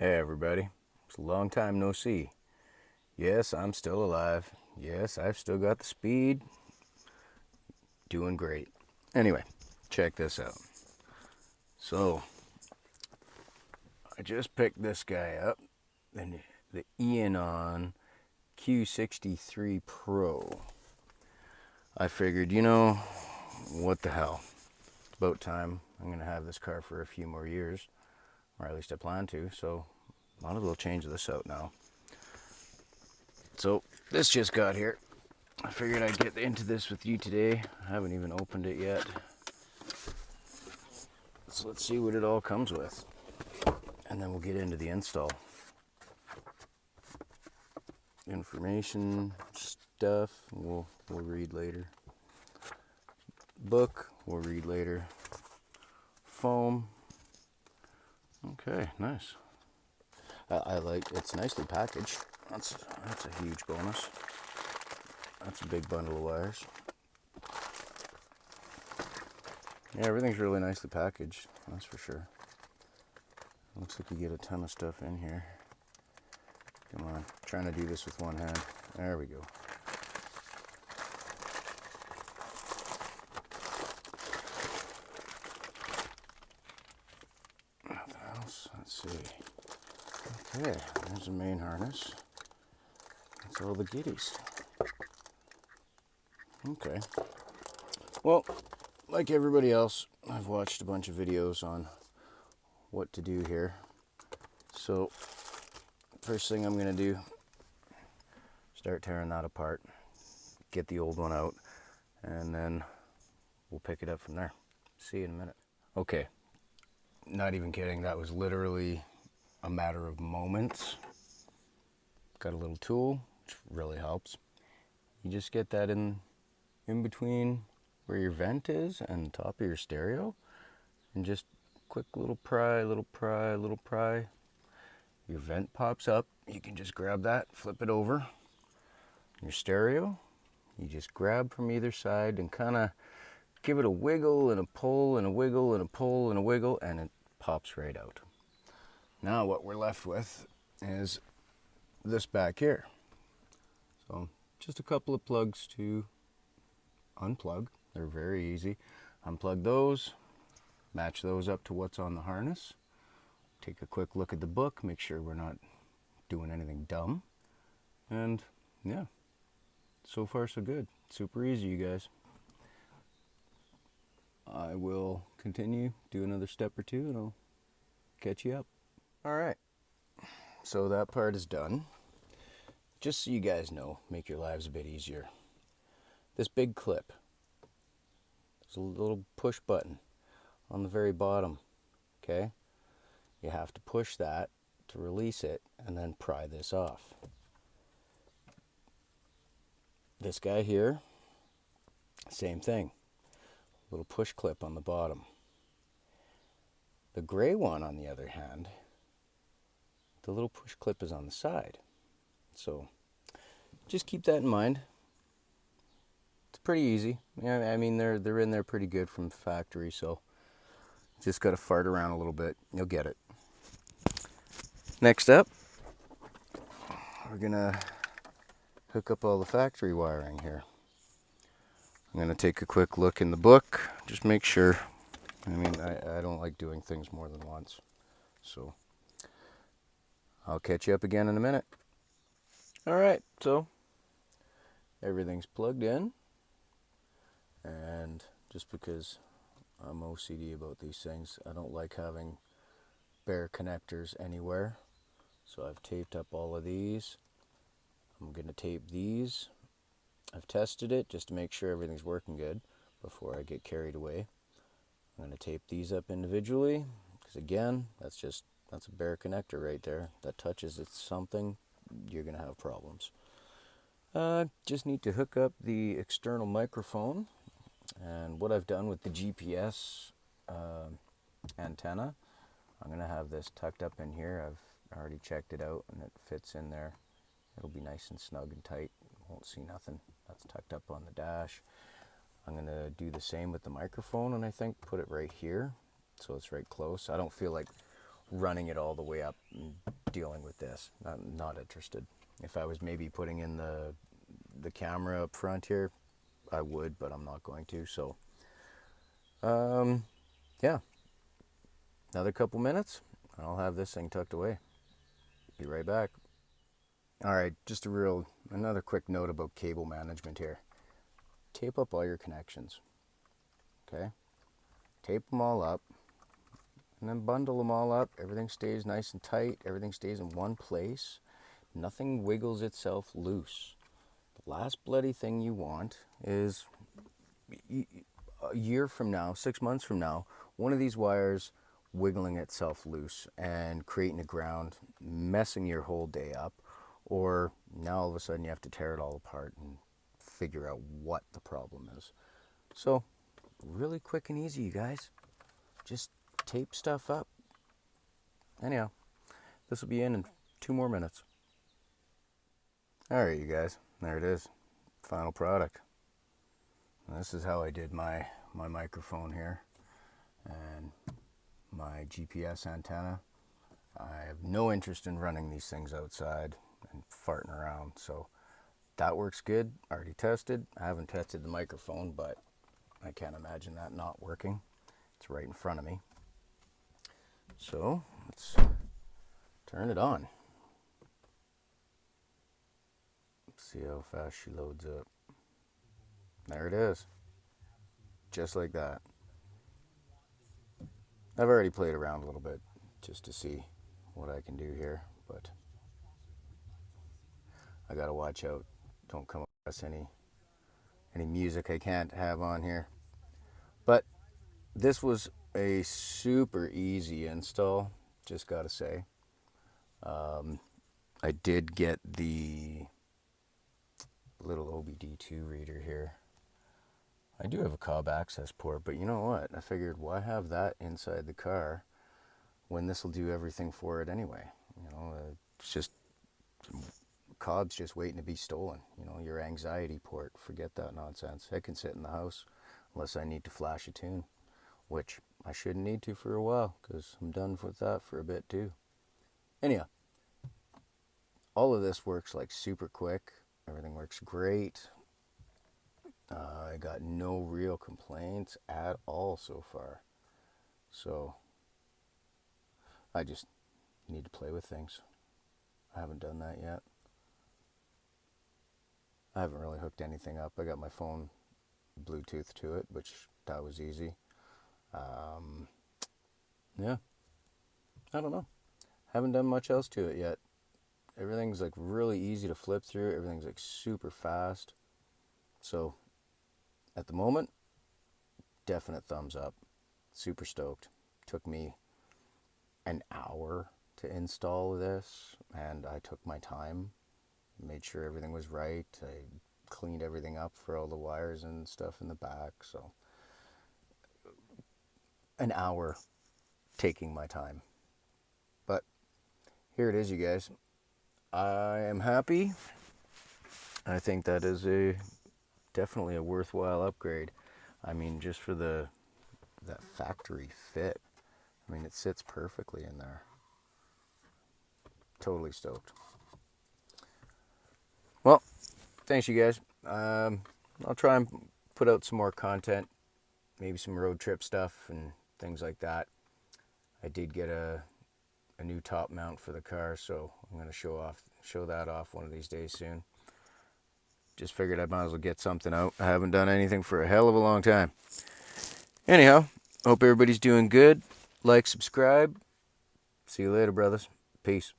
Hey everybody, it's a long time no see. Yes, I'm still alive. Yes, I've still got the speed. Doing great. Anyway, check this out. So, I just picked this guy up, the Eonon Q63Pro. I figured, what the hell? It's about time. I'm going to have this car for a few more years, or at least I plan to, so might as well change this out now. So, this just got here. I figured I'd get into this with you today. I haven't even opened it yet. So let's see what it all comes with. And then we'll get into the install. Information, stuff, we'll read later. Book, we'll read later. Foam. Okay, nice. I like, it's nicely packaged. That's a huge bonus. That's a big bundle of wires. Yeah, everything's really nicely packaged, that's for sure. Looks like you get a ton of stuff in here. Come on, I'm trying to do this with one hand. There we go. Nothing else, let's see. Okay, there's the main harness. That's all the goodies. Okay. Well, like everybody else, I've watched a bunch of videos on what to do here. So, first thing I'm going to do, start tearing that apart, get the old one out, and then we'll pick it up from there. See you in a minute. Okay, not even kidding, that was literally a matter of moments. Got a little tool, which really helps. You just get that in between where your vent is and the top of your stereo, and just quick little pry, little pry, little pry. Your vent pops up, you can just grab that, flip it over. Your stereo, you just grab from either side and kind of give it a wiggle and a pull and a wiggle and a pull and a wiggle, and it pops right out. Now what we're left with is this back here. So just a couple of plugs to unplug. They're very easy. Unplug those, match those up to what's on the harness. Take a quick look at the book, make sure we're not doing anything dumb. And yeah, so far so good. Super easy, you guys. I will continue, do another step or two, and I'll catch you up. All right, so that part is done. Just so you guys know, make your lives a bit easier. This big clip, there's a little push button on the very bottom, okay? You have to push that to release it and then pry this off. This guy here, same thing. Little push clip on the bottom. The gray one, on the other hand, the little push clip is on the side. So just keep that in mind. It's pretty easy. I mean, they're in there pretty good from the factory, so just got to fart around a little bit. You'll get it. Next up, we're going to hook up all the factory wiring here. I'm going to take a quick look in the book, just make sure. I mean, I don't like doing things more than once. So I'll catch you up again in a minute. All right, so everything's plugged in. And just because I'm OCD about these things, I don't like having bare connectors anywhere. So I've taped up all of these. I'm going to tape these. I've tested it just to make sure everything's working good before I get carried away. I'm going to tape these up individually because, again, that's a bare connector right there. That touches it something, you're going to have problems. Just need to hook up the external microphone. And what I've done with the GPS antenna, I'm going to have this tucked up in here. I've already checked it out and it fits in there. It'll be nice and snug and tight. Won't see nothing. That's tucked up on the dash. I'm going to do the same with the microphone, and I think put it right here so it's right close. I don't feel like running it all the way up and dealing with this. I'm not interested. If I was maybe putting in the camera up front here, I would, but I'm not going to. So, yeah, another couple minutes, I'll have this thing tucked away. Be right back. All right, just another quick note about cable management here. Tape up all your connections, okay? Tape them all up, and then bundle them all up. Everything stays nice and tight. Everything stays in one place. Nothing wiggles itself loose. The last bloody thing you want is a year from now, 6 months from now, one of these wires wiggling itself loose and creating a ground, messing your whole day up, or now all of a sudden you have to tear it all apart and figure out what the problem is. So, really quick and easy, you guys. Just tape stuff up. Anyhow, this will be in 2 more minutes. All right, you guys, there it is, final product. And this is how I did my microphone here and my GPS antenna. I have no interest in running these things outside and farting around, so that works good. Already tested. I haven't tested the microphone, but I can't imagine that not working. It's right in front of me. So let's turn it on. Let's see how fast she loads up. There it is. Just like that. I've already played around a little bit just to see what I can do here, but I gotta watch out. Don't come across any music I can't have on here. But this was a super easy install, just gotta say. I did get the little OBD2 reader here. I do have a cob access port, but you know what? I figured, why have that inside the car when this will do everything for it anyway? You know, it's just, cob's just waiting to be stolen. You know, your anxiety port, forget that nonsense. It can sit in the house unless I need to flash a tune, which I shouldn't need to for a while because I'm done with that for a bit too. Anyhow, all of this works like super quick. Everything works great. I got no real complaints at all so far. So I just need to play with things. I haven't done that yet. I haven't really hooked anything up. I got my phone Bluetooth to it, which that was easy. Yeah, I don't know. Haven't done much else to it yet. Everything's like really easy to flip through. Everything's like super fast. So at the moment, definite thumbs up. Super stoked. Took me an hour to install this, and I took my time, made sure everything was right. I cleaned everything up for all the wires and stuff in the back. So an hour taking my time. But here it is, you guys. I am happy. I think that is definitely a worthwhile upgrade. I mean, just for that factory fit. I mean, it sits perfectly in there. Totally stoked. Well, thanks you guys. I'll try and put out some more content, maybe some road trip stuff and things like that. I did get a new top mount for the car, so I'm going to show that off one of these days soon. Just figured I might as well get something out. I haven't done anything for a hell of a long time. Anyhow, hope everybody's doing good. Like, subscribe. See you later, brothers. Peace.